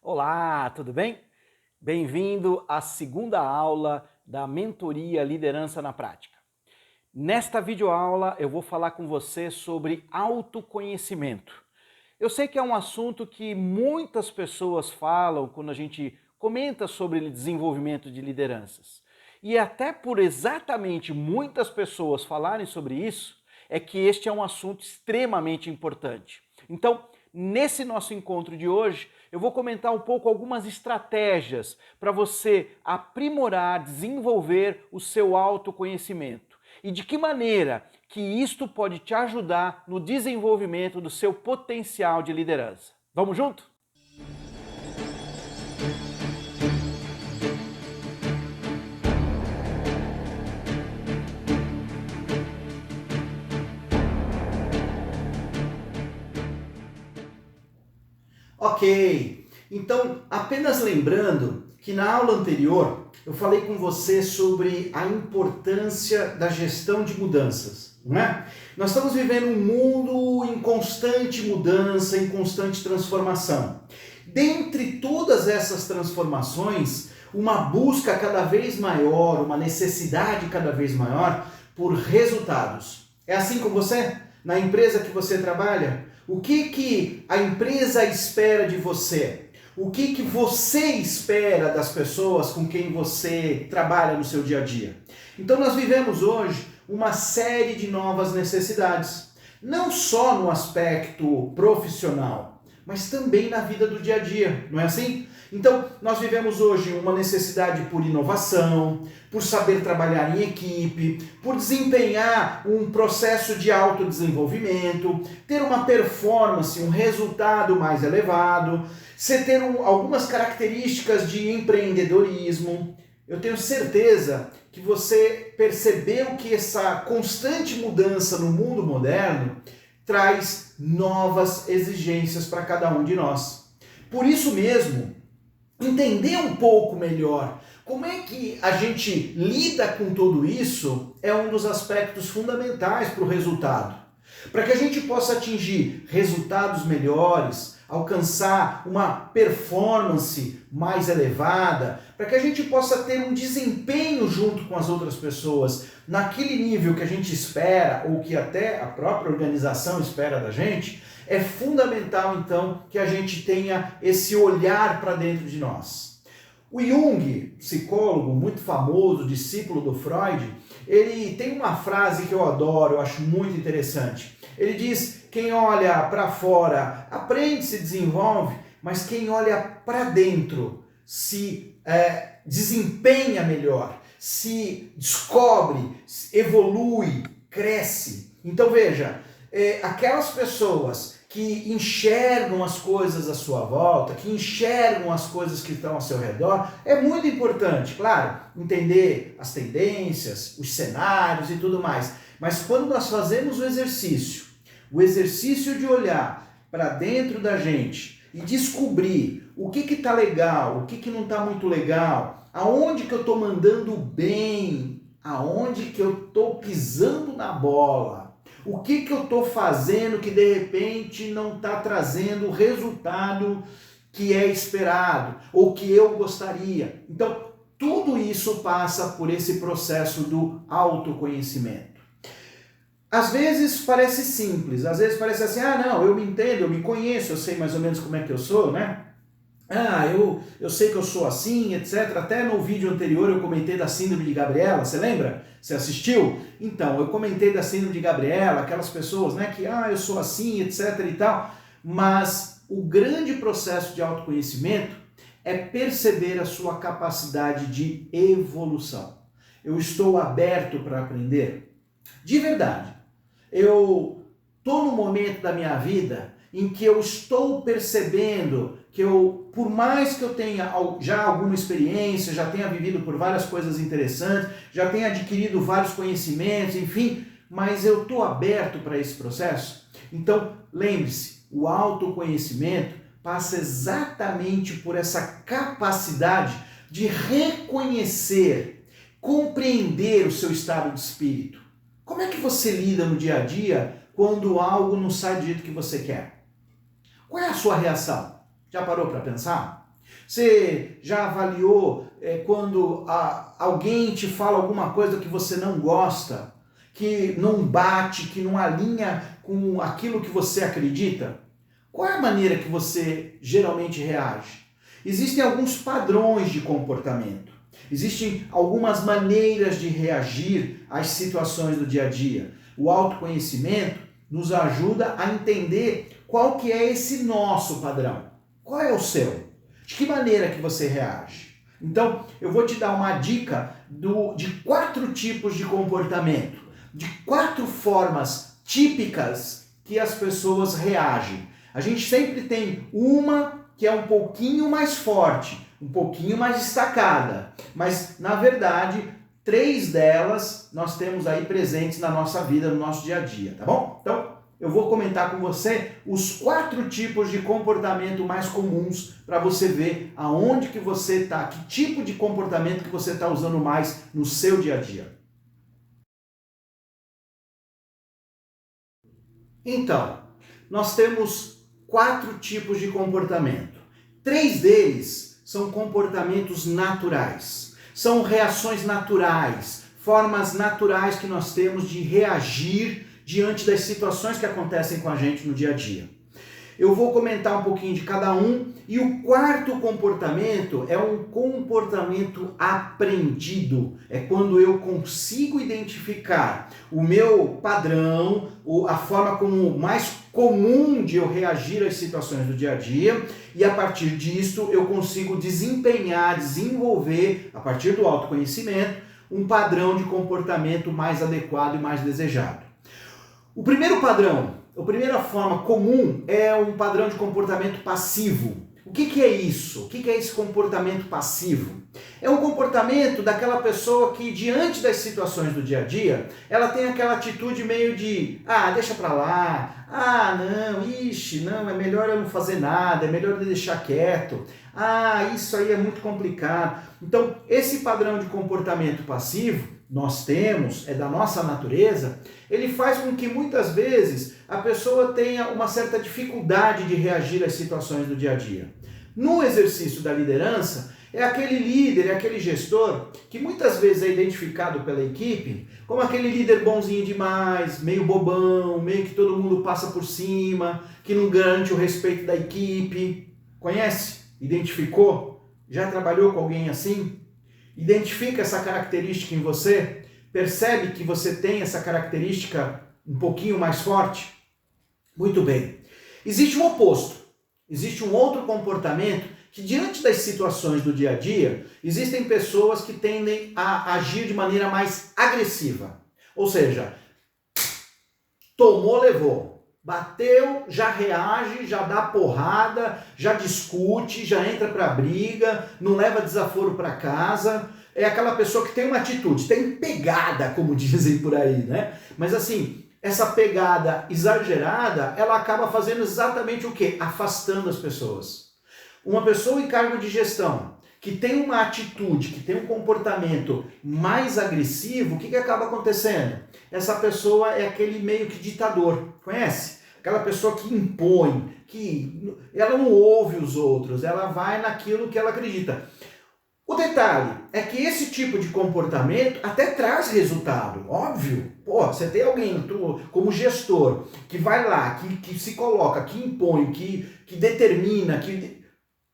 Olá, tudo bem? Bem-vindo à segunda aula da Mentoria Liderança na Prática. Nesta videoaula eu vou falar com você sobre autoconhecimento. Eu sei que é um assunto que muitas pessoas falam quando a gente comenta sobre desenvolvimento de lideranças. E até por exatamente muitas pessoas falarem sobre isso, é que este é um assunto extremamente importante. Então, nesse nosso encontro de hoje, eu vou comentar um pouco algumas estratégias para você aprimorar, desenvolver o seu autoconhecimento. E de que maneira que isto pode te ajudar no desenvolvimento do seu potencial de liderança. Vamos junto? Ok, então apenas lembrando que na aula anterior eu falei com você sobre a importância da gestão de mudanças, não é? Nós estamos vivendo um mundo em constante mudança, em constante transformação. Dentre todas essas transformações, uma busca cada vez maior, uma necessidade cada vez maior por resultados. É assim com você? Na empresa que você trabalha? O que a empresa espera de você? O que você espera das pessoas com quem você trabalha no seu dia a dia? Então nós vivemos hoje uma série de novas necessidades, não só no aspecto profissional, mas também na vida do dia a dia, não é assim? Então, nós vivemos hoje uma necessidade por inovação, por saber trabalhar em equipe, por desempenhar um processo de autodesenvolvimento, ter uma performance, um resultado mais elevado, você ter algumas características de empreendedorismo. Eu tenho certeza que você percebeu que essa constante mudança no mundo moderno traz novas exigências para cada um de nós. Por isso mesmo, entender um pouco melhor como é que a gente lida com tudo isso é um dos aspectos fundamentais para o resultado. Para que a gente possa atingir resultados melhores, alcançar uma performance mais elevada, para que a gente possa ter um desempenho junto com as outras pessoas naquele nível que a gente espera ou que até a própria organização espera da gente, é fundamental então que a gente tenha esse olhar para dentro de nós. O Jung, psicólogo muito famoso, discípulo do Freud, ele tem uma frase que eu adoro, eu acho muito interessante. Ele diz: quem olha para fora aprende, se desenvolve, mas quem olha para dentro se desempenha melhor, se descobre, evolui, cresce. Então veja, aquelas pessoas que enxergam as coisas à sua volta, que enxergam as coisas que estão ao seu redor, é muito importante, claro, entender as tendências, os cenários e tudo mais. Mas quando nós fazemos o exercício de olhar para dentro da gente e descobrir o que está legal, o que não está muito legal, aonde que eu estou mandando bem, aonde que eu estou pisando na bola, o que eu estou fazendo que de repente não está trazendo o resultado que é esperado ou que eu gostaria. Então, tudo isso passa por esse processo do autoconhecimento. Às vezes parece simples, às vezes parece assim, não, eu me entendo, eu me conheço, eu sei mais ou menos como é que eu sou, né? Eu sei que eu sou assim, etc. Até no vídeo anterior eu comentei da síndrome de Gabriela, você lembra? Você assistiu? Então, eu comentei da síndrome de Gabriela, aquelas pessoas, né, que eu sou assim, etc e tal. Mas o grande processo de autoconhecimento é perceber a sua capacidade de evolução. Eu estou aberto para aprender? De verdade. Eu estou no momento da minha vida em que eu estou percebendo que por mais que eu tenha já alguma experiência, já tenha vivido por várias coisas interessantes, já tenha adquirido vários conhecimentos, enfim, mas eu estou aberto para esse processo? Então, lembre-se, o autoconhecimento passa exatamente por essa capacidade de reconhecer, compreender o seu estado de espírito. Como é que você lida no dia a dia quando algo não sai do jeito que você quer? Qual é a sua reação? Já parou para pensar? Você já avaliou quando alguém te fala alguma coisa que você não gosta, que não bate, que não alinha com aquilo que você acredita? Qual é a maneira que você geralmente reage? Existem alguns padrões de comportamento. Existem algumas maneiras de reagir às situações do dia a dia. O autoconhecimento nos ajuda a entender qual que é esse nosso padrão. Qual é o seu? De que maneira que você reage? Então, eu vou te dar uma dica de 4 tipos de comportamento, de 4 formas típicas que as pessoas reagem. A gente sempre tem uma que é um pouquinho mais forte, um pouquinho mais destacada, mas na verdade 3 delas nós temos aí presentes na nossa vida, no nosso dia a dia, tá bom? Então, eu vou comentar com você os 4 tipos de comportamento mais comuns para você ver aonde que você está, que tipo de comportamento que você está usando mais no seu dia a dia. Então, nós temos 4 tipos de comportamento. 3 deles são comportamentos naturais, são reações naturais, formas naturais que nós temos de reagir diante das situações que acontecem com a gente no dia a dia. Eu vou comentar um pouquinho de cada um, e o 4º comportamento é um comportamento aprendido. É quando eu consigo identificar o meu padrão, a forma como mais comum de eu reagir às situações do dia a dia, e a partir disso eu consigo desenvolver, a partir do autoconhecimento, um padrão de comportamento mais adequado e mais desejado. O primeiro padrão, a primeira forma comum é um padrão de comportamento passivo. O que é isso? O que é esse comportamento passivo? É um comportamento daquela pessoa que, diante das situações do dia a dia, ela tem aquela atitude meio de, deixa pra lá, não, é melhor eu não fazer nada, é melhor eu deixar quieto, isso aí é muito complicado. Então, esse padrão de comportamento passivo, nós temos, é da nossa natureza, ele faz com que muitas vezes a pessoa tenha uma certa dificuldade de reagir às situações do dia a dia. No exercício da liderança, é aquele líder, é aquele gestor que muitas vezes é identificado pela equipe como aquele líder bonzinho demais, meio bobão, meio que todo mundo passa por cima, que não garante o respeito da equipe. Conhece? Identificou? Já trabalhou com alguém assim? Identifica essa característica em você? Percebe que você tem essa característica um pouquinho mais forte? Muito bem. Existe um oposto. Existe um outro comportamento que, diante das situações do dia a dia, existem pessoas que tendem a agir de maneira mais agressiva. Ou seja, tomou, levou. Bateu, já reage, já dá porrada, já discute, já entra pra briga, não leva desaforo pra casa. É aquela pessoa que tem uma atitude, tem pegada, como dizem por aí, né? Mas assim, essa pegada exagerada, ela acaba fazendo exatamente o quê? Afastando as pessoas. Uma pessoa em cargo de gestão que tem uma atitude, que tem um comportamento mais agressivo, o que acaba acontecendo? Essa pessoa é aquele meio que ditador, conhece? Aquela pessoa que impõe, que ela não ouve os outros, ela vai naquilo que ela acredita. O detalhe é que esse tipo de comportamento até traz resultado, óbvio. Você tem alguém como gestor que vai lá, que se coloca, que impõe, que determina, que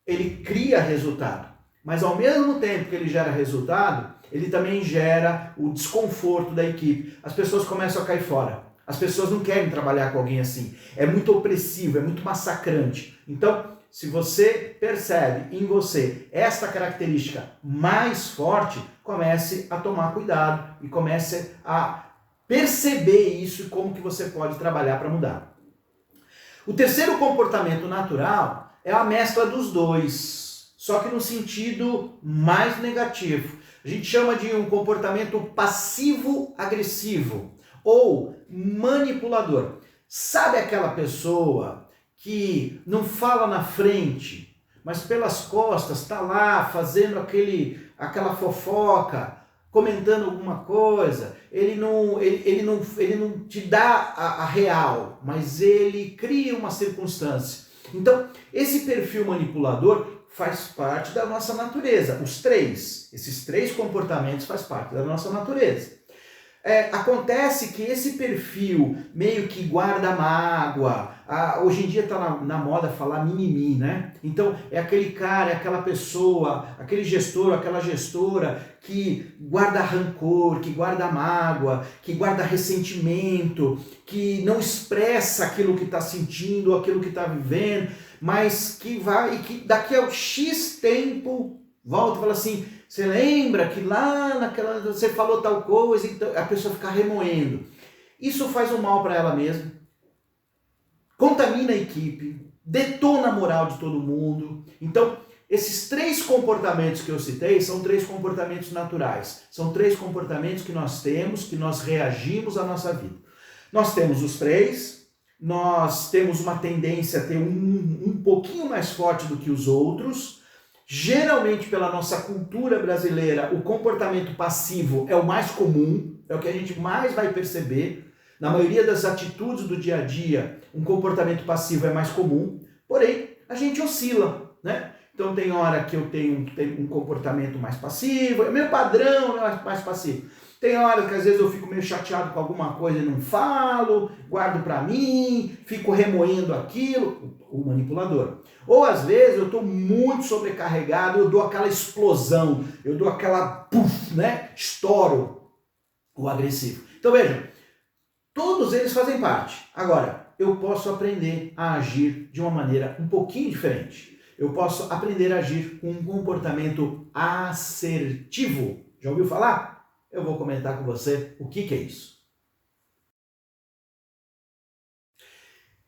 ele cria resultado. Mas ao mesmo tempo que ele gera resultado, ele também gera o desconforto da equipe. As pessoas começam a cair fora. As pessoas não querem trabalhar com alguém assim. É muito opressivo, é muito massacrante. Então, se você percebe em você esta característica mais forte, comece a tomar cuidado e comece a perceber isso e como que você pode trabalhar para mudar. O terceiro comportamento natural é a mescla dos dois, só que no sentido mais negativo. A gente chama de um comportamento passivo-agressivo ou manipulador. Sabe aquela pessoa que não fala na frente, mas pelas costas está lá fazendo aquela fofoca, comentando alguma coisa, ele não te dá a real, mas ele cria uma circunstância. Então, esse perfil manipulador faz parte da nossa natureza. Esses três comportamentos faz parte da nossa natureza. Acontece que esse perfil meio que guarda mágoa, hoje em dia está na moda falar mimimi, né? Então é aquele cara, é aquela pessoa, aquele gestor, aquela gestora que guarda rancor, que guarda mágoa, que guarda ressentimento, que não expressa aquilo que está sentindo, aquilo que está vivendo, mas que vai e que daqui a X tempo volta e fala assim: você lembra que lá naquela você falou tal coisa, então a pessoa fica remoendo. Isso faz um mal para ela mesma, contamina a equipe, detona a moral de todo mundo. Então, esses três comportamentos que eu citei são três comportamentos naturais. São três comportamentos que nós temos, que nós reagimos à nossa vida. Nós temos os três, nós temos uma tendência a ter um pouquinho mais forte do que os outros. Geralmente, pela nossa cultura brasileira, o comportamento passivo é o mais comum, é o que a gente mais vai perceber. Na maioria das atitudes do dia a dia, um comportamento passivo é mais comum, porém, a gente oscila, né? Então, tem hora que eu tenho um comportamento mais passivo, é meu padrão mais passivo. Tem horas que às vezes eu fico meio chateado com alguma coisa e não falo, guardo pra mim, fico remoendo aquilo, o manipulador. Ou às vezes eu estou muito sobrecarregado, eu dou aquela explosão, eu dou aquela puff, né? Estouro, o agressivo. Então vejam, todos eles fazem parte. Agora, eu posso aprender a agir de uma maneira um pouquinho diferente. Eu posso aprender a agir com um comportamento assertivo. Já ouviu falar? Eu vou comentar com você o que é isso.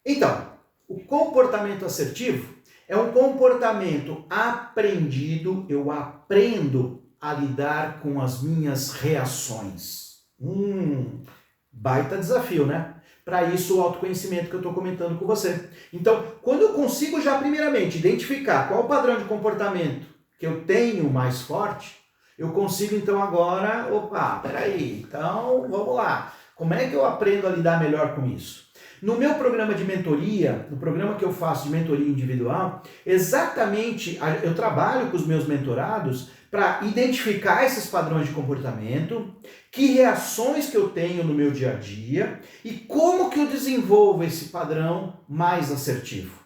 Então, o comportamento assertivo é um comportamento aprendido, eu aprendo a lidar com as minhas reações. Baita desafio, né? Para isso, o autoconhecimento que eu estou comentando com você. Então, quando eu consigo já primeiramente identificar qual o padrão de comportamento que eu tenho mais forte, eu consigo então agora, peraí, então vamos lá. Como é que eu aprendo a lidar melhor com isso? No meu programa de mentoria, no programa que eu faço de mentoria individual, exatamente eu trabalho com os meus mentorados para identificar esses padrões de comportamento, que reações que eu tenho no meu dia a dia e como que eu desenvolvo esse padrão mais assertivo.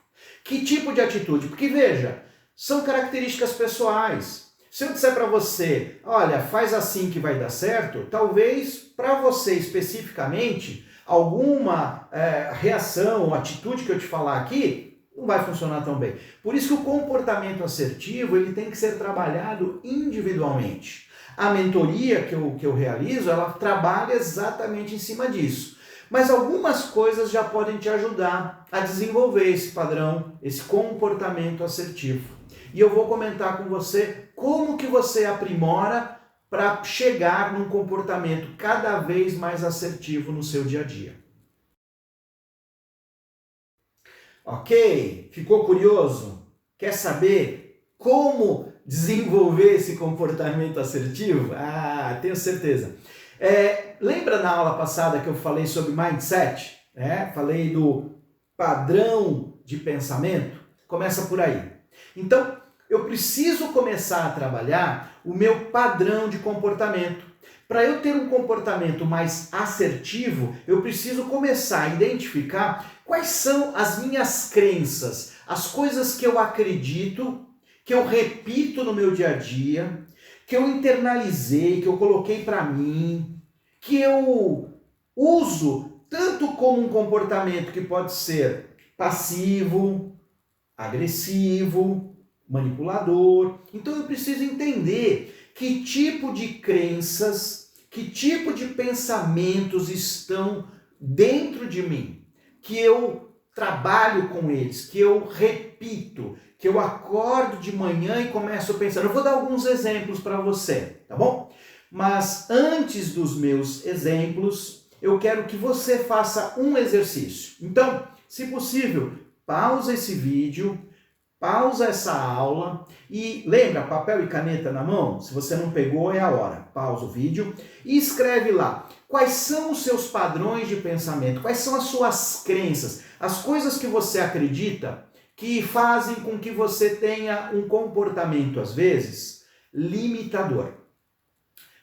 Que tipo de atitude? Porque veja, são características pessoais. Se eu disser para você, olha, faz assim que vai dar certo, talvez para você especificamente, alguma reação ou atitude que eu te falar aqui não vai funcionar tão bem. Por isso que o comportamento assertivo ele tem que ser trabalhado individualmente. A mentoria que eu realizo, ela trabalha exatamente em cima disso. Mas algumas coisas já podem te ajudar a desenvolver esse padrão, esse comportamento assertivo. E eu vou comentar com você como que você aprimora para chegar num comportamento cada vez mais assertivo no seu dia a dia. Ok? Ficou curioso? Quer saber como desenvolver esse comportamento assertivo? Tenho certeza. Lembra na aula passada que eu falei sobre mindset? Falei do padrão de pensamento? Começa por aí. Então, eu preciso começar a trabalhar o meu padrão de comportamento. Para eu ter um comportamento mais assertivo, eu preciso começar a identificar quais são as minhas crenças, as coisas que eu acredito, que eu repito no meu dia a dia, que eu internalizei, que eu coloquei para mim, que eu uso tanto como um comportamento que pode ser passivo, agressivo, manipulador. Então eu preciso entender que tipo de crenças, que tipo de pensamentos estão dentro de mim, que eu trabalho com eles, que eu repito, que eu acordo de manhã e começo a pensar. Eu vou dar alguns exemplos para você, tá bom? Mas antes dos meus exemplos, eu quero que você faça um exercício. Então, se possível, pausa esse vídeo, pausa essa aula e lembra, papel e caneta na mão? Se você não pegou, é a hora. Pausa o vídeo e escreve lá quais são os seus padrões de pensamento, quais são as suas crenças, as coisas que você acredita que fazem com que você tenha um comportamento, às vezes, limitador.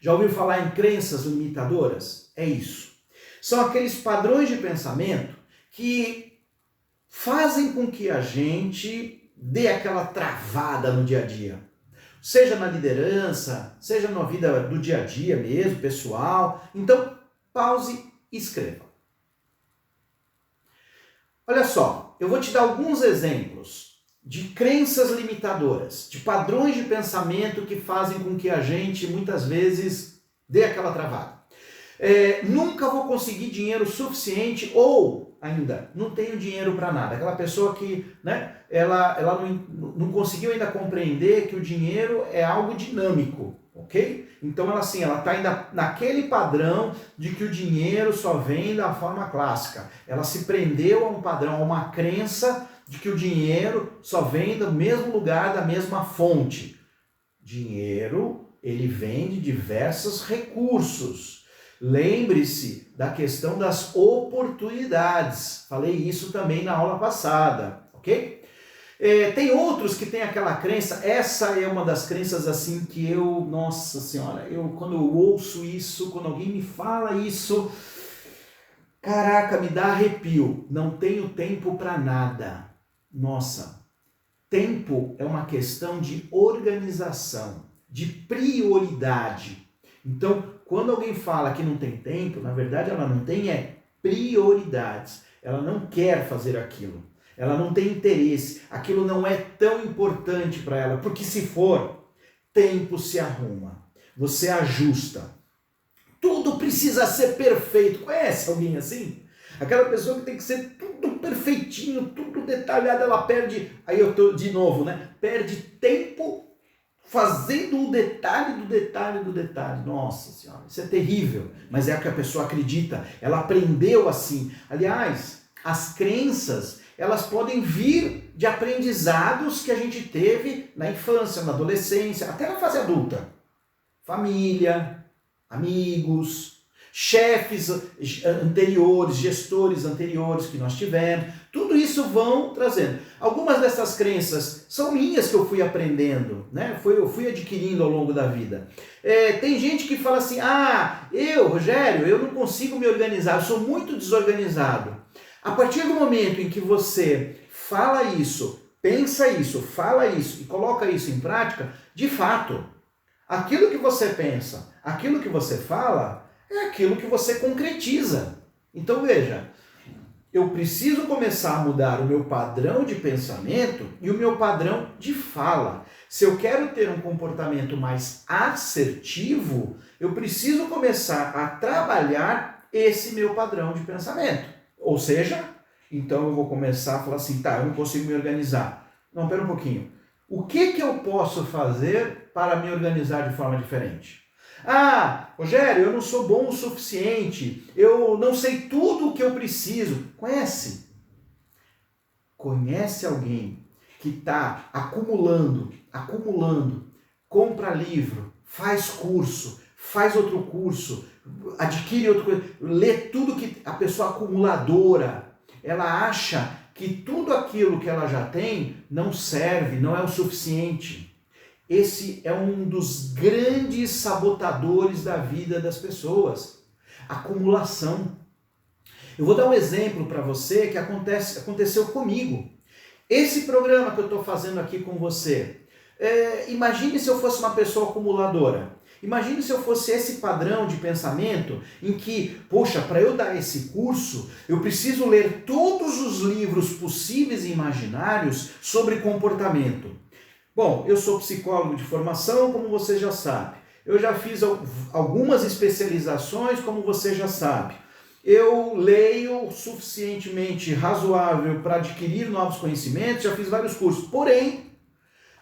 Já ouviu falar em crenças limitadoras? É isso. São aqueles padrões de pensamento que fazem com que a gente dê aquela travada no dia a dia. Seja na liderança, seja na vida do dia a dia mesmo, pessoal. Então, pause e escreva. Olha só, eu vou te dar alguns exemplos de crenças limitadoras, de padrões de pensamento que fazem com que a gente, muitas vezes, dê aquela travada. Nunca vou conseguir dinheiro suficiente ou, ainda, não tenho dinheiro para nada. Aquela pessoa que, né, ela não conseguiu ainda compreender que o dinheiro é algo dinâmico, ok? Então ela está ainda naquele padrão de que o dinheiro só vem da forma clássica. Ela se prendeu a um padrão, a uma crença de que o dinheiro só vem do mesmo lugar, da mesma fonte. Dinheiro, ele vem de diversos recursos. Lembre-se da questão das oportunidades. Falei isso também na aula passada, ok? Tem outros que têm aquela crença, essa é uma das crenças assim que nossa senhora, quando eu ouço isso, quando alguém me fala isso, caraca, me dá arrepio. Não tenho tempo para nada. Nossa, tempo é uma questão de organização, de prioridade. Então, quando alguém fala que não tem tempo, na verdade ela não tem prioridades. Ela não quer fazer aquilo. Ela não tem interesse. Aquilo não é tão importante para ela. Porque se for, tempo se arruma. Você ajusta. Tudo precisa ser perfeito. Conhece alguém assim? Aquela pessoa que tem que ser tudo perfeitinho, tudo detalhado, ela perde... Aí eu tô de novo, né? Perde tempo fazendo o detalhe do detalhe do detalhe. Nossa Senhora, isso é terrível. Mas é o que a pessoa acredita. Ela aprendeu assim. Aliás, as crenças, elas podem vir de aprendizados que a gente teve na infância, na adolescência, até na fase adulta. Família, amigos, chefes anteriores, gestores anteriores que nós tivemos. Tudo isso vão trazendo. Algumas dessas crenças são minhas que eu fui aprendendo, né? Eu fui adquirindo ao longo da vida. Tem gente que fala assim, Rogério, eu não consigo me organizar, eu sou muito desorganizado. A partir do momento em que você fala isso, pensa isso, fala isso e coloca isso em prática, de fato, aquilo que você pensa, aquilo que você fala, é aquilo que você concretiza. Então veja, eu preciso começar a mudar o meu padrão de pensamento e o meu padrão de fala. Se eu quero ter um comportamento mais assertivo, eu preciso começar a trabalhar esse meu padrão de pensamento. Ou seja, então eu vou começar a falar assim, eu não consigo me organizar. Não, pera um pouquinho. O que eu posso fazer para me organizar de forma diferente? Rogério, eu não sou bom o suficiente, eu não sei tudo o que eu preciso. Conhece alguém que está acumulando, compra livro, faz curso, faz outro curso, adquire outra coisa, lê tudo que a pessoa acumuladora, ela acha que tudo aquilo que ela já tem não serve, não é o suficiente. Esse é um dos grandes sabotadores da vida das pessoas. Acumulação. Eu vou dar um exemplo para você que aconteceu comigo. Esse programa que eu estou fazendo aqui com você, imagine se eu fosse uma pessoa acumuladora. Imagine se eu fosse esse padrão de pensamento em que, para eu dar esse curso, eu preciso ler todos os livros possíveis e imaginários sobre comportamento. Bom, eu sou psicólogo de formação, como você já sabe. Eu já fiz algumas especializações, como você já sabe. Eu leio suficientemente razoável para adquirir novos conhecimentos, já fiz vários cursos. Porém,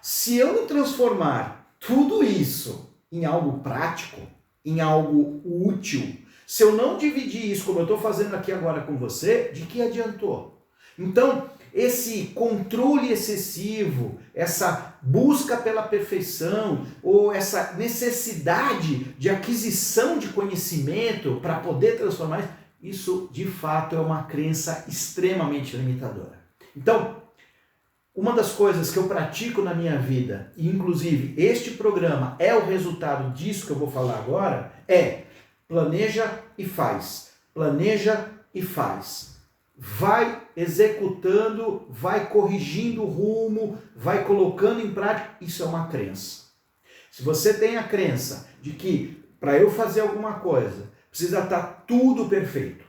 se eu não transformar tudo isso em algo prático, em algo útil, se eu não dividir isso como eu estou fazendo aqui agora com você, de que adiantou? Então, esse controle excessivo, essa busca pela perfeição ou essa necessidade de aquisição de conhecimento para poder transformar, isso de fato é uma crença extremamente limitadora. Então, uma das coisas que eu pratico na minha vida, e inclusive este programa é o resultado disso que eu vou falar agora, é planeja e faz. Planeja e faz. Vai executando, vai corrigindo o rumo, vai colocando em prática. Isso é uma crença. Se você tem a crença de que para eu fazer alguma coisa precisa estar tudo perfeito,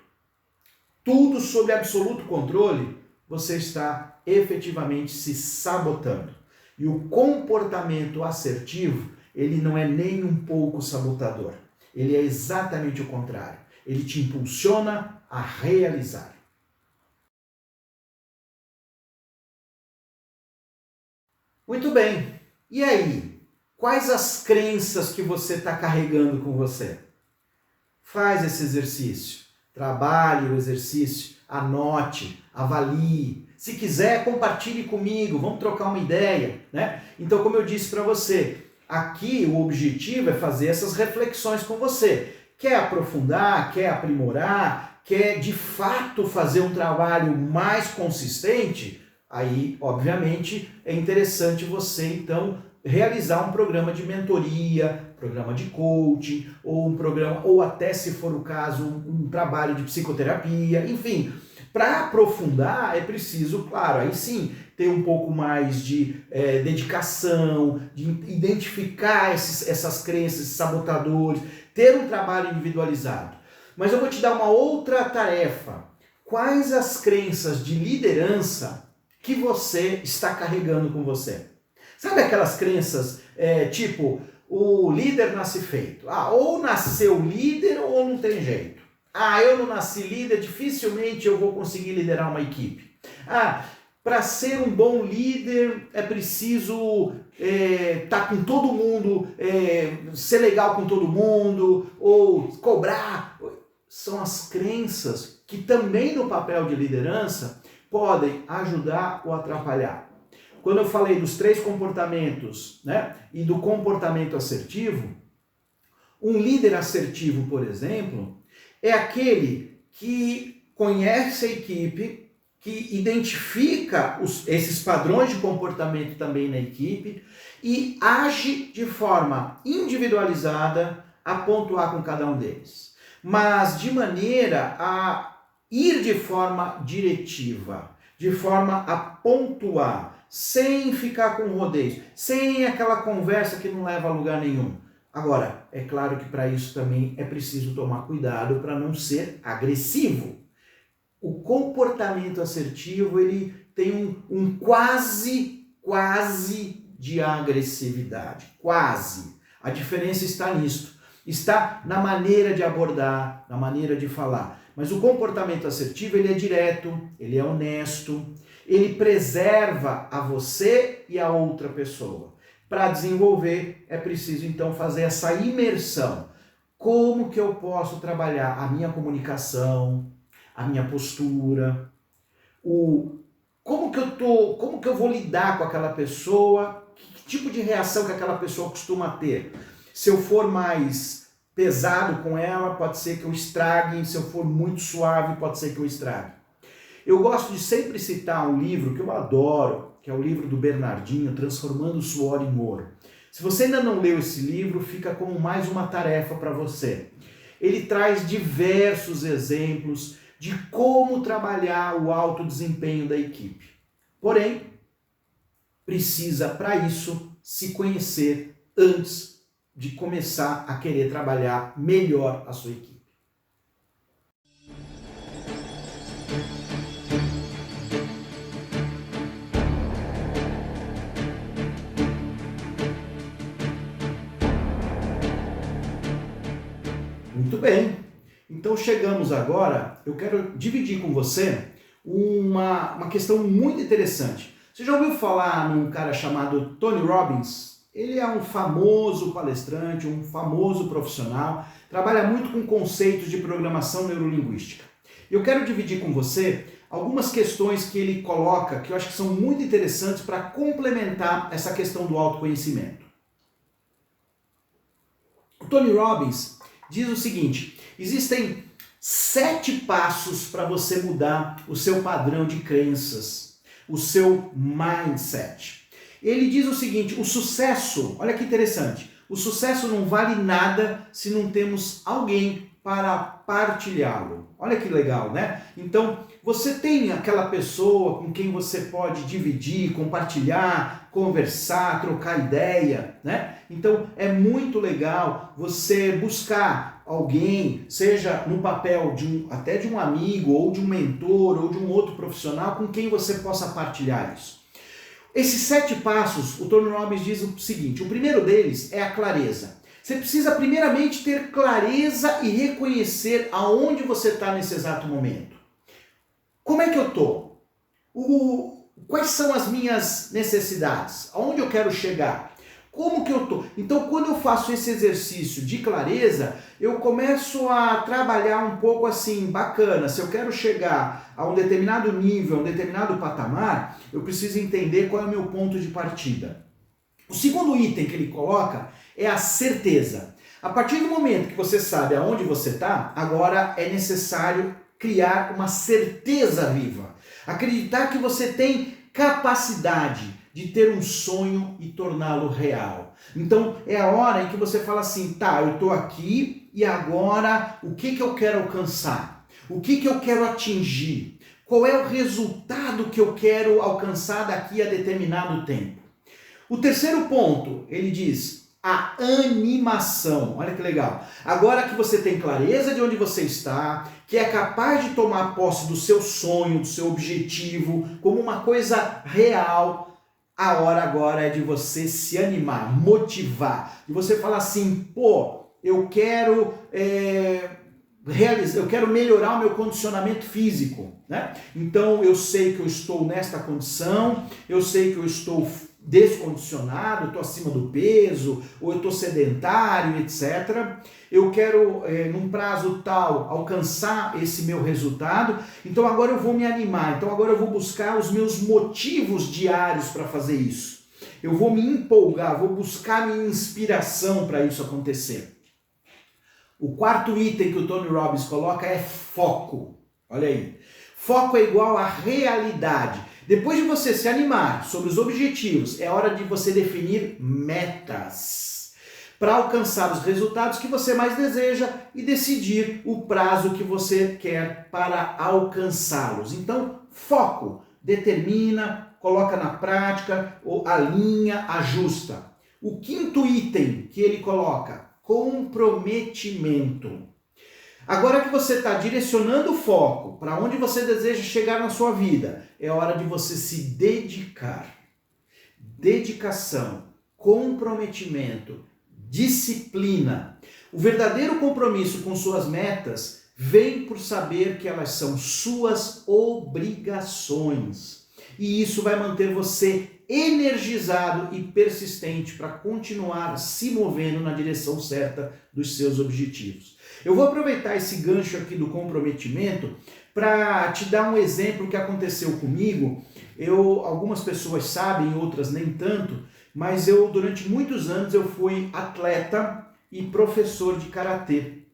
tudo sob absoluto controle, você está efetivamente se sabotando. E o comportamento assertivo, ele não é nem um pouco sabotador. Ele é exatamente o contrário. Ele te impulsiona a realizar. Muito bem. E aí? Quais as crenças que você está carregando com você? Faz esse exercício. Trabalhe o exercício. Anote. Avalie. Se quiser, compartilhe comigo. Vamos trocar uma ideia, né? Então, como eu disse para você, aqui o objetivo é fazer essas reflexões com você. Quer aprofundar, quer aprimorar, quer de fato fazer um trabalho mais consistente? Aí, obviamente, é interessante você, então, realizar um programa de mentoria, programa de coaching, ou um programa, ou até, se for o caso, um trabalho de psicoterapia, enfim. Para aprofundar, é preciso, claro, aí sim, ter um pouco mais de dedicação, de identificar essas crenças, esses sabotadores, ter um trabalho individualizado. Mas eu vou te dar uma outra tarefa. Quais as crenças de liderança que você está carregando com você? Sabe aquelas crenças tipo, o líder nasce feito. Ou nasceu líder ou não tem jeito. Eu não nasci líder, dificilmente eu vou conseguir liderar uma equipe. Para ser um bom líder é preciso estar com todo mundo, ser legal com todo mundo, ou cobrar. São as crenças que também no papel de liderança podem ajudar ou atrapalhar. Quando eu falei dos 3 comportamentos, né, e do comportamento assertivo, um líder assertivo, por exemplo, é aquele que conhece a equipe, que identifica esses padrões de comportamento também na equipe e age de forma individualizada a pontuar com cada um deles. Mas de maneira a ir de forma diretiva, de forma a pontuar, sem ficar com rodeios, sem aquela conversa que não leva a lugar nenhum. Agora, é claro que para isso também é preciso tomar cuidado para não ser agressivo. O comportamento assertivo, ele tem um quase de agressividade. Quase. A diferença está nisto. Está na maneira de abordar, na maneira de falar. Mas o comportamento assertivo, ele é direto, ele é honesto, ele preserva a você e a outra pessoa. Para desenvolver, é preciso então fazer essa imersão. Como que eu posso trabalhar a minha comunicação, a minha postura, como que eu vou lidar com aquela pessoa, que tipo de reação que aquela pessoa costuma ter. Se eu for mais pesado com ela, pode ser que eu estrague, se eu for muito suave, pode ser que eu estrague. Eu gosto de sempre citar um livro que eu adoro, que é o livro do Bernardinho, Transformando o Suor em Ouro. Se você ainda não leu esse livro, fica como mais uma tarefa para você. Ele traz diversos exemplos de como trabalhar o alto desempenho da equipe. Porém, precisa para isso se conhecer antes de começar a querer trabalhar melhor a sua equipe. Muito bem. Então chegamos agora, eu quero dividir com você uma questão muito interessante. Você já ouviu falar num cara chamado Tony Robbins? Ele é um famoso palestrante, um famoso profissional, trabalha muito com conceitos de programação neurolinguística. Eu quero dividir com você algumas questões que ele coloca, que eu acho que são muito interessantes para complementar essa questão do autoconhecimento. O Tony Robbins diz o seguinte: existem 7 passos para você mudar o seu padrão de crenças, o seu mindset. Ele diz o seguinte, o sucesso, olha que interessante, o sucesso não vale nada se não temos alguém para partilhá-lo. Olha que legal, né? Então, você tem aquela pessoa com quem você pode dividir, compartilhar, conversar, trocar ideia, né? Então, é muito legal você buscar alguém, seja no papel até de um amigo, ou de um mentor, ou de um outro profissional, com quem você possa partilhar isso. Esses 7 passos, o Tony Robbins diz o seguinte, o primeiro deles é a clareza. Você precisa primeiramente ter clareza e reconhecer aonde você está nesse exato momento. Como é que eu estou? Quais são as minhas necessidades? Aonde eu quero chegar? Como que eu estou? Então, quando eu faço esse exercício de clareza, eu começo a trabalhar um pouco assim, bacana. Se eu quero chegar a um determinado nível, a um determinado patamar, eu preciso entender qual é o meu ponto de partida. O segundo item que ele coloca é a certeza. A partir do momento que você sabe aonde você está, agora é necessário criar uma certeza viva. Acreditar que você tem capacidade de ter um sonho e torná-lo real. Então é a hora em que você fala assim, tá, eu estou aqui e agora o que eu quero alcançar? O que eu quero atingir? Qual é o resultado que eu quero alcançar daqui a determinado tempo? O terceiro ponto, ele diz, a animação. Olha que legal. Agora que você tem clareza de onde você está, que é capaz de tomar posse do seu sonho, do seu objetivo, como uma coisa real, a hora agora é de você se animar, motivar. E você falar assim, pô, eu quero eu quero melhorar o meu condicionamento físico, né? Então eu sei que eu estou nesta condição, eu sei que eu estou descondicionado, eu estou acima do peso, ou eu estou sedentário, etc. Eu quero, num prazo tal, alcançar esse meu resultado, então agora eu vou me animar, então agora eu vou buscar os meus motivos diários para fazer isso. Eu vou me empolgar, vou buscar minha inspiração para isso acontecer. O quarto item que o Tony Robbins coloca é foco. Olha aí. Foco é igual a realidade. Depois de você se animar sobre os objetivos, é hora de você definir metas para alcançar os resultados que você mais deseja e decidir o prazo que você quer para alcançá-los. Então, foco, determina, coloca na prática, alinha, ajusta. O quinto item que ele coloca, comprometimento. Agora que você está direcionando o foco para onde você deseja chegar na sua vida, é hora de você se dedicar. Dedicação, comprometimento, disciplina. O verdadeiro compromisso com suas metas vem por saber que elas são suas obrigações. E isso vai manter você energizado e persistente para continuar se movendo na direção certa dos seus objetivos. Eu vou aproveitar esse gancho aqui do comprometimento para te dar um exemplo que aconteceu comigo. Algumas pessoas sabem, outras nem tanto, mas durante muitos anos eu fui atleta e professor de karatê,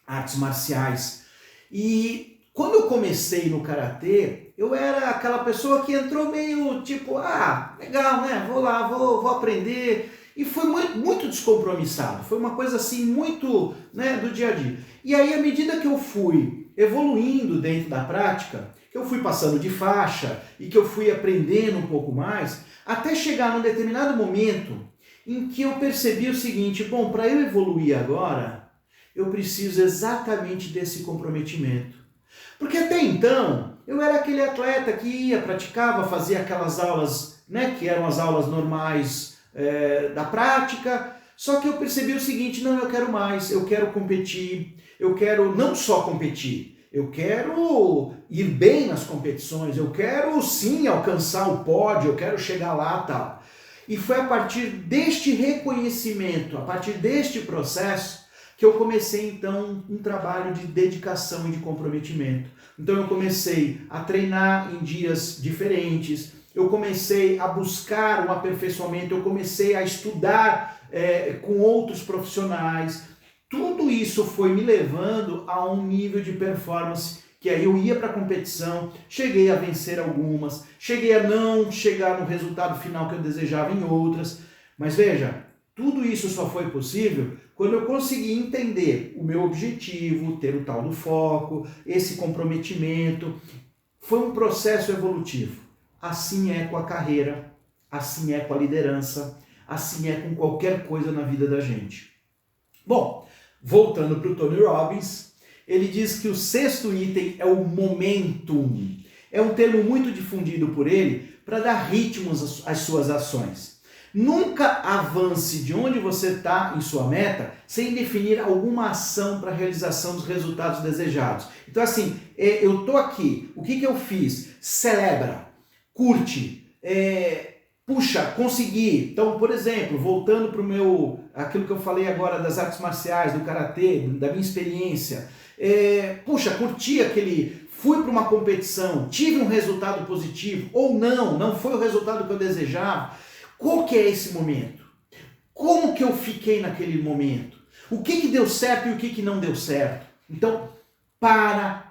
artes marciais. E quando eu comecei no karatê, eu era aquela pessoa que entrou meio tipo, legal, né? Vou lá, vou aprender. E foi muito descompromissado. Foi uma coisa assim muito, né, do dia a dia. E aí, à medida que eu fui evoluindo dentro da prática, que eu fui passando de faixa e que eu fui aprendendo um pouco mais, até chegar num determinado momento em que eu percebi o seguinte, bom, para eu evoluir agora, eu preciso exatamente desse comprometimento. Porque até então, eu era aquele atleta que ia, praticava, fazia aquelas aulas, né, que eram as aulas normais da prática, só que eu percebi o seguinte, não, eu quero mais, eu quero competir, eu quero não só competir, eu quero ir bem nas competições, eu quero sim alcançar o pódio, eu quero chegar lá e tal. E foi a partir deste reconhecimento, a partir deste processo, que eu comecei então um trabalho de dedicação e de comprometimento. Então eu comecei a treinar em dias diferentes, eu comecei a buscar um aperfeiçoamento, eu comecei a estudar com outros profissionais. Tudo isso foi me levando a um nível de performance que aí eu ia para a competição, cheguei a vencer algumas, cheguei a não chegar no resultado final que eu desejava em outras, mas veja, tudo isso só foi possível quando eu consegui entender o meu objetivo, ter o tal do foco, esse comprometimento. Foi um processo evolutivo. Assim é com a carreira, assim é com a liderança, assim é com qualquer coisa na vida da gente. Bom, voltando para o Tony Robbins, ele diz que o sexto item é o momentum. É um termo muito difundido por ele para dar ritmos às suas ações. Nunca avance de onde você está em sua meta sem definir alguma ação para a realização dos resultados desejados. Então assim, eu estou aqui, o que eu fiz? Celebra, curte, puxa, consegui. Então, por exemplo, voltando para aquilo que eu falei agora das artes marciais, do karatê, da minha experiência, puxa, curti fui para uma competição, tive um resultado positivo, ou não foi o resultado que eu desejava. Qual que é esse momento? Como que eu fiquei naquele momento? O que deu certo e o que não deu certo? Então,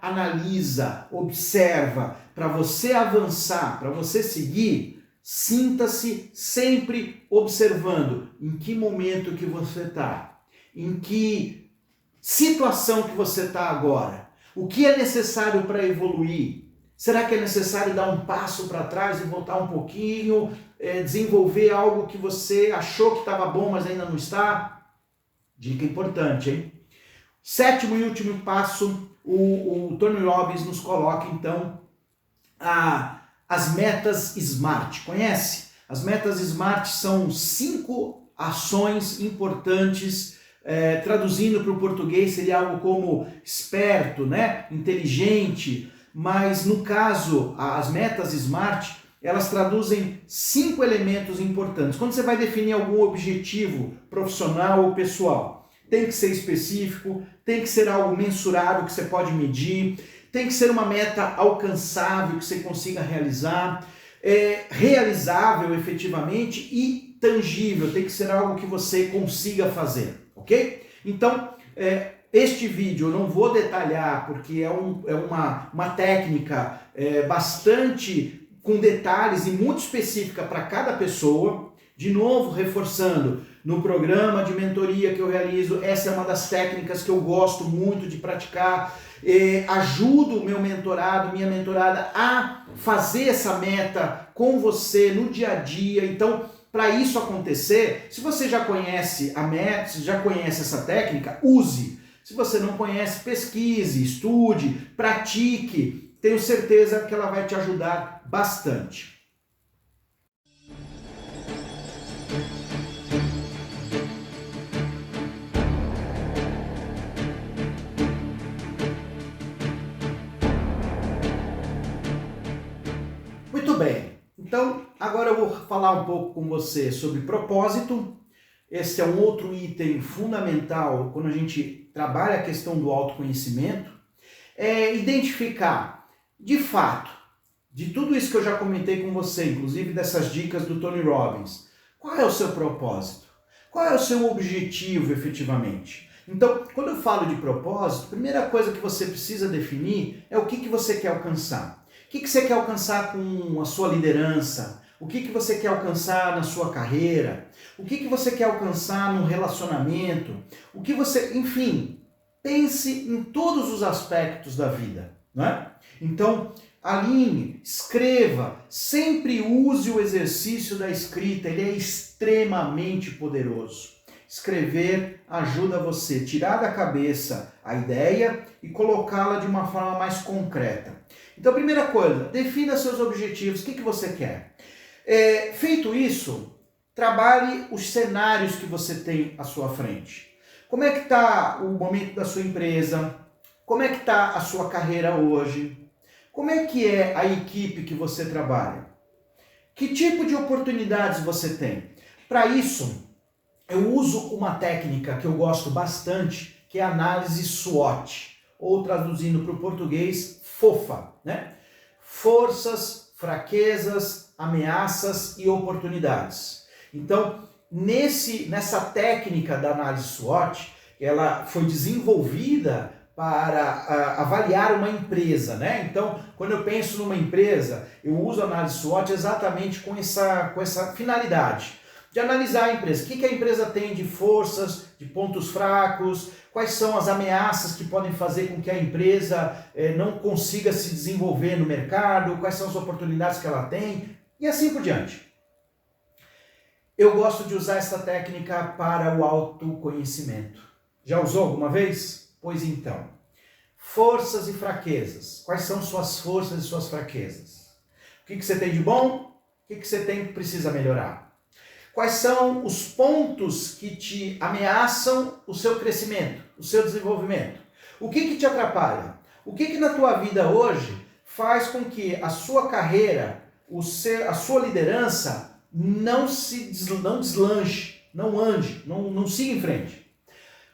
analisa, observa, para você avançar, para você seguir, sinta-se sempre observando em que momento que você está, em que situação que você está agora, o que é necessário para evoluir. Será que é necessário dar um passo para trás e voltar um pouquinho, desenvolver algo que você achou que estava bom, mas ainda não está? Dica importante, hein? Sétimo e último passo, o Tony Robbins nos coloca, então, as metas SMART. Conhece? As metas SMART são 5 ações importantes. Traduzindo para o português seria algo como esperto, né? Inteligente. Mas no caso, as metas SMART, elas traduzem 5 elementos importantes. Quando você vai definir algum objetivo profissional ou pessoal, tem que ser específico, tem que ser algo mensurável que você pode medir, tem que ser uma meta alcançável que você consiga realizar, realizável efetivamente e tangível, tem que ser algo que você consiga fazer, ok? Então, este vídeo eu não vou detalhar porque é uma técnica bastante com detalhes e muito específica para cada pessoa. De novo, reforçando, no programa de mentoria que eu realizo, essa é uma das técnicas que eu gosto muito de praticar. Ajudo o meu mentorado, minha mentorada a fazer essa meta com você no dia a dia. Então, para isso acontecer, se você já conhece a meta, se já conhece essa técnica, use. Se você não conhece, pesquise, estude, pratique. Tenho certeza que ela vai te ajudar bastante. Muito bem. Então, agora eu vou falar um pouco com você sobre propósito. Esse é um outro item fundamental quando a gente trabalha a questão do autoconhecimento. Identificar, de fato, de tudo isso que eu já comentei com você, inclusive dessas dicas do Tony Robbins, qual é o seu propósito? Qual é o seu objetivo efetivamente? Então, quando eu falo de propósito, a primeira coisa que você precisa definir é o que você quer alcançar. O que você quer alcançar com a sua liderança? O que você quer alcançar na sua carreira? O que você quer alcançar no relacionamento? O que você, enfim, pense em todos os aspectos da vida, não é? Então, alinhe, escreva, sempre use o exercício da escrita, ele é extremamente poderoso. Escrever ajuda você a tirar da cabeça a ideia e colocá-la de uma forma mais concreta. Então, primeira coisa, defina seus objetivos, o que você quer. Feito isso, trabalhe os cenários que você tem à sua frente. Como é que está o momento da sua empresa? Como é que está a sua carreira hoje? Como é que é a equipe que você trabalha? Que tipo de oportunidades você tem? Para isso, eu uso uma técnica que eu gosto bastante, que é a análise SWOT, ou traduzindo para o português, FOFA, né? Forças, fraquezas, ameaças e oportunidades. Então, nessa técnica da análise SWOT, ela foi desenvolvida para avaliar uma empresa, né? Então, quando eu penso numa empresa, eu uso a análise SWOT exatamente com essa finalidade de analisar a empresa. O que a empresa tem de forças, de pontos fracos, quais são as ameaças que podem fazer com que a empresa não consiga se desenvolver no mercado, quais são as oportunidades que ela tem e assim por diante. Eu gosto de usar essa técnica para o autoconhecimento. Já usou alguma vez? Pois então, forças e fraquezas. Quais são suas forças e suas fraquezas? O que você tem de bom? O que você tem que precisa melhorar? Quais são os pontos que te ameaçam o seu crescimento, o seu desenvolvimento? O que te atrapalha? O que na tua vida hoje faz com que a sua carreira, a sua liderança não deslanche, não ande, não siga em frente?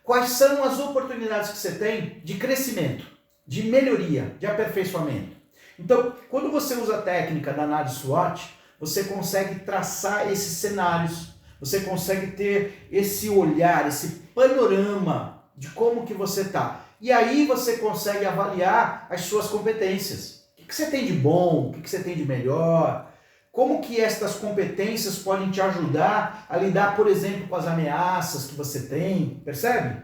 Quais são as oportunidades que você tem de crescimento, de melhoria, de aperfeiçoamento? Então, quando você usa a técnica da análise SWOT, você consegue traçar esses cenários, você consegue ter esse olhar, esse panorama de como que você está. E aí você consegue avaliar as suas competências. O que você tem de bom, o que você tem de melhor, como que estas competências podem te ajudar a lidar, por exemplo, com as ameaças que você tem, percebe?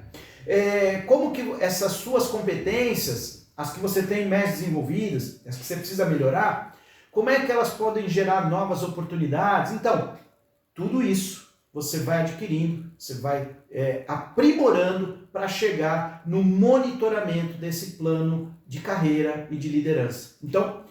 Como que essas suas competências, as que você tem mais desenvolvidas, as que você precisa melhorar, como é que elas podem gerar novas oportunidades? Então, tudo isso você vai adquirindo, você vai aprimorando para chegar no monitoramento desse plano de carreira e de liderança. Então,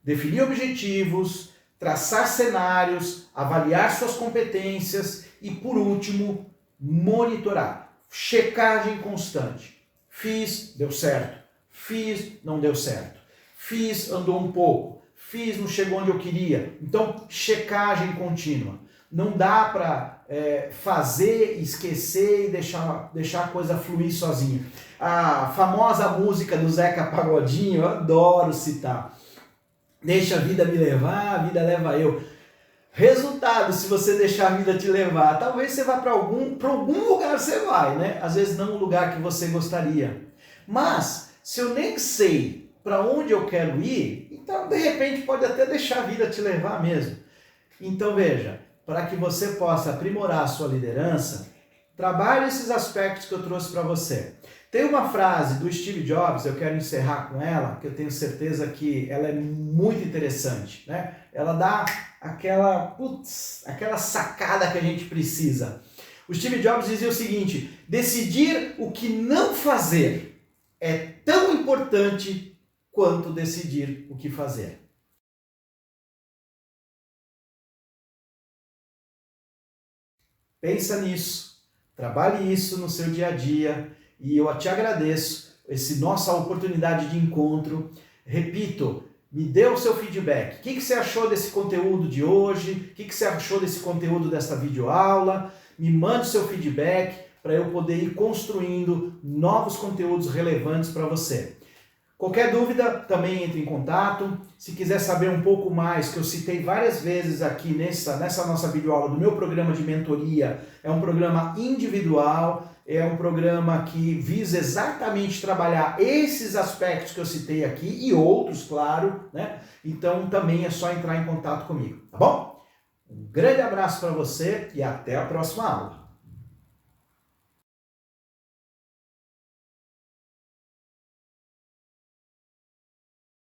definir objetivos, traçar cenários, avaliar suas competências e, por último, monitorar. Checagem constante. Fiz, deu certo. Fiz, não deu certo. Fiz, andou um pouco. Fiz, não chegou onde eu queria. Então, checagem contínua. Não dá para fazer, esquecer e deixar a coisa fluir sozinha. A famosa música do Zeca Pagodinho, eu adoro citar. Deixa a vida me levar, a vida leva eu. Resultado, se você deixar a vida te levar, talvez você vá para algum lugar você vai, né? Às vezes não o lugar que você gostaria. Mas, se eu nem sei para onde eu quero ir, então de repente pode até deixar a vida te levar mesmo. Então veja, para que você possa aprimorar a sua liderança, trabalhe esses aspectos que eu trouxe para você. Tem uma frase do Steve Jobs, eu quero encerrar com ela, que eu tenho certeza que ela é muito interessante, né? Ela dá aquela sacada que a gente precisa. O Steve Jobs dizia o seguinte: decidir o que não fazer é tão importante quanto decidir o que fazer. Pensa nisso, trabalhe isso no seu dia a dia. E eu te agradeço nossa oportunidade de encontro. Repito, me dê o seu feedback. O que você achou desse conteúdo de hoje? O que você achou desse conteúdo desta videoaula? Me mande o seu feedback para eu poder ir construindo novos conteúdos relevantes para você. Qualquer dúvida, também entre em contato. Se quiser saber um pouco mais, que eu citei várias vezes aqui nessa nossa videoaula do meu programa de mentoria, é um programa individual, é um programa que visa exatamente trabalhar esses aspectos que eu citei aqui e outros, claro, né? Então também é só entrar em contato comigo, tá bom? Um grande abraço para você e até a próxima aula.